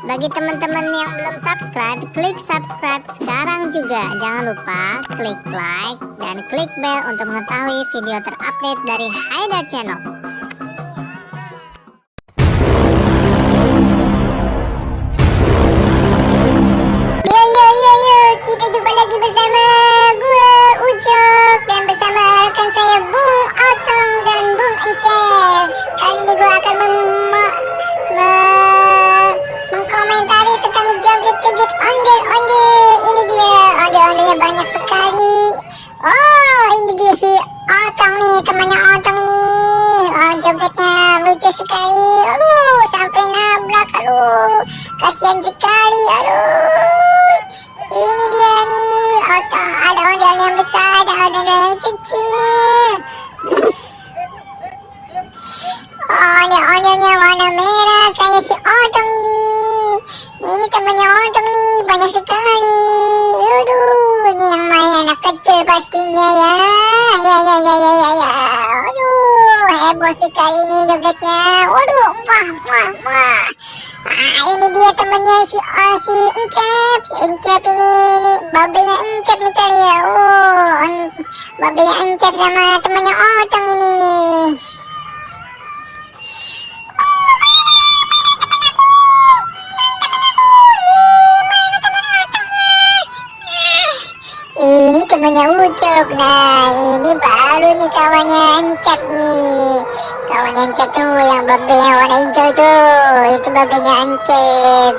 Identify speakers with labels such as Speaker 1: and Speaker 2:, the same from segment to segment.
Speaker 1: Bagi teman-teman yang belum subscribe, klik subscribe sekarang juga. Jangan lupa klik like dan klik bell untuk mengetahui video terupdate dari Haidar Channel.
Speaker 2: Yo, kita jumpa lagi bersama gua Ucok dan bersama rekan saya Bung Otong dan Bung Encep. Kali ini gua akan mengkomentari tentang joget-joget ondel-ondel. Ini dia, ondel-ondelnya banyak sekali. Oh, ini dia si Otong nih, temannya Otong nih. Oh, jogetnya lucu sekali. Aduh, sampai nabrak. Aduh, kasihan sekali. Aduh. Ini dia nih, Otong. Ada ondel yang besar, ada ondel yang kecil. Oh, ondel-ondelnya warna merah kayak si Otong ini. Ini temannya Otong nih, banyak sekali. Aduh, ini yang main anak kecil pastinya ya. Ya. Aduh, heboh sekali nih jogetnya. Waduh, wah. Ini dia temannya si Encep. Si Encep ini babenya Encep nih kali ya. Babenya Encep sama temannya Otong ini. Ini temannya Ucok. Nah, ini baru nih kawannya Encep nih. Kawannya Encep tuh yang babe yang warna hijau tuh. Itu babenya Encep.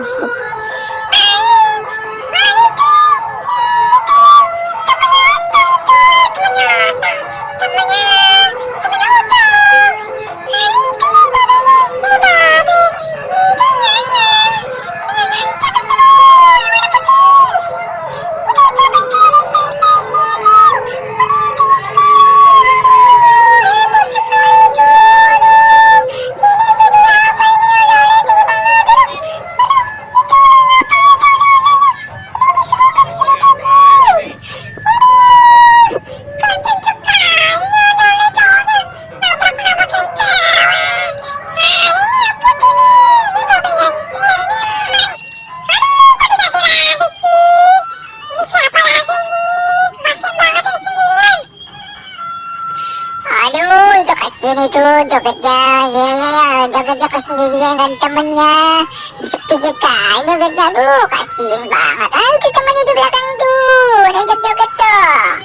Speaker 2: Ini tuh jogetnya, joget-joget sendirian kan temennya. Sepi sekali jogetnya, aduh kasian banget. Itu temennya di belakang itu, joget-joget tuh.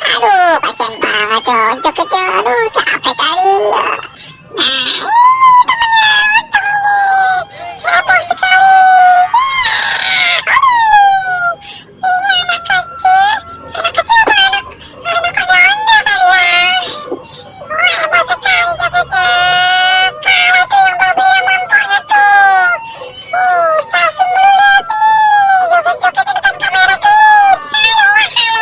Speaker 2: Aduh kasian banget tuh jogetnya, aduh capek kali. Nah ini temennya Otong ini, heboh sekali. Ini anak kecil apa anak ondel-ondel kali ya. Heboh sekali jogetnya. Kalau tuh yang babe yang mampaknya tuh. Selfie mulu lihat nih. Joget-joget di depan kamera tuh. Halo.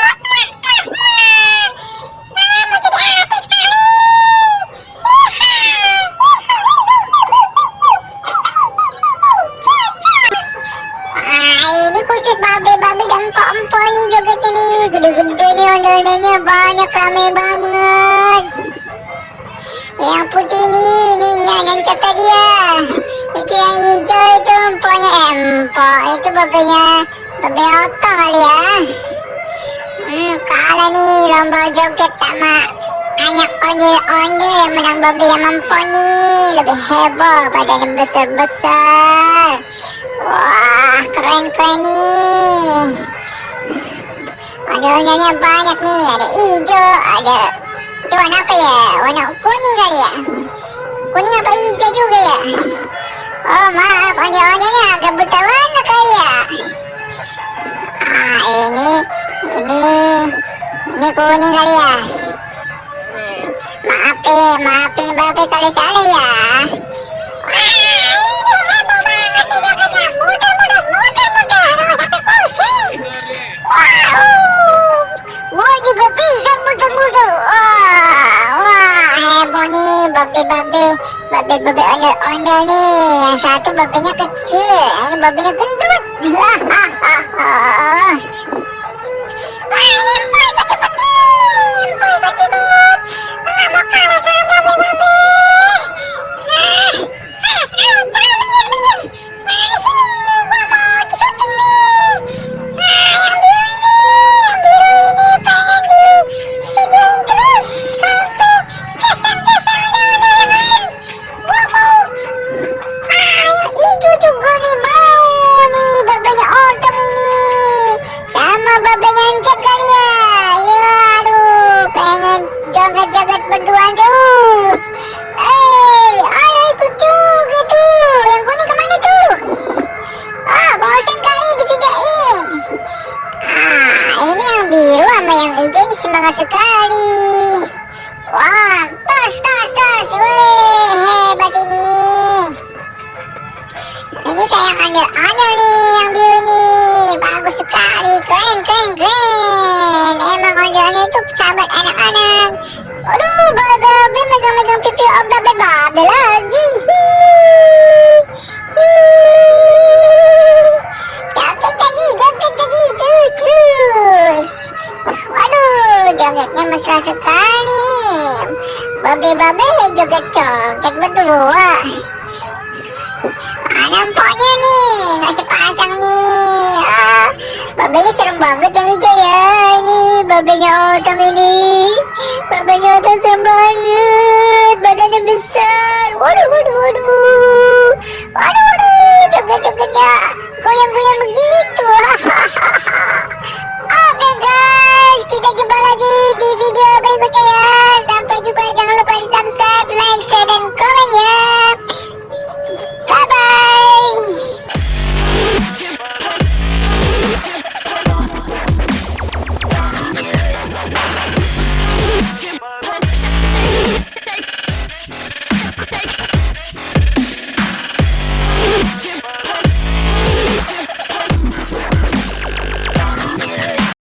Speaker 2: Mau jadi artis kali. Ini khusus babe-babe dan empok-empok nih jogetnya nih. Gede-gede nih ondel-ondelnya banyak, rame banget. Yang putih ini Encep tadi ya. Itu yang hijau itu empoknya empok. Itu babenya Otong kali ya. Kalah nih lomba joget sama anak ondel-ondel yang menang babe yang empok nih. Lebih heboh, badannya besar-besar. Wah, keren-keren nih. Ondel-ondelnya banyak nih. Ada hijau, ada itu warna apa ya? Warna kuning kali ya? Kuning apa hijau juga ya? Oh maaf, ondel-ondelnya agak buta warna kali ya? Ini kuning kali ya? Maafin babe kalau salah ya. Ini heboh banget nih jogetnya. Muter. Aduh sampai pusing. Wow. Gua juga bisa muter-muter. Wah, heboh nih babe ondel-ondel nih. Yang satu babenya kecil, ini babenya gendut. Wah, ini boy kok cepet nih. Nggak mau kalah sama babe-babe. Jangan minggir. bagus sekali. Keren, keren, keren. Emang onjolannya itu sahabat anak-anak. Aduh, babe megang-megang pipi babe lagi. Joget lagi, terus. Aduh, jogetnya mesra sekali. Babe joget berdua. Nampaknya nih, nggak sepasang nih. Babenya serem banget yang hijau ya. Ini babenya Otong ini. Babenya Otong serem banget. Badannya besar. Waduh. Joget-jogetnya goyang-goyang begitu.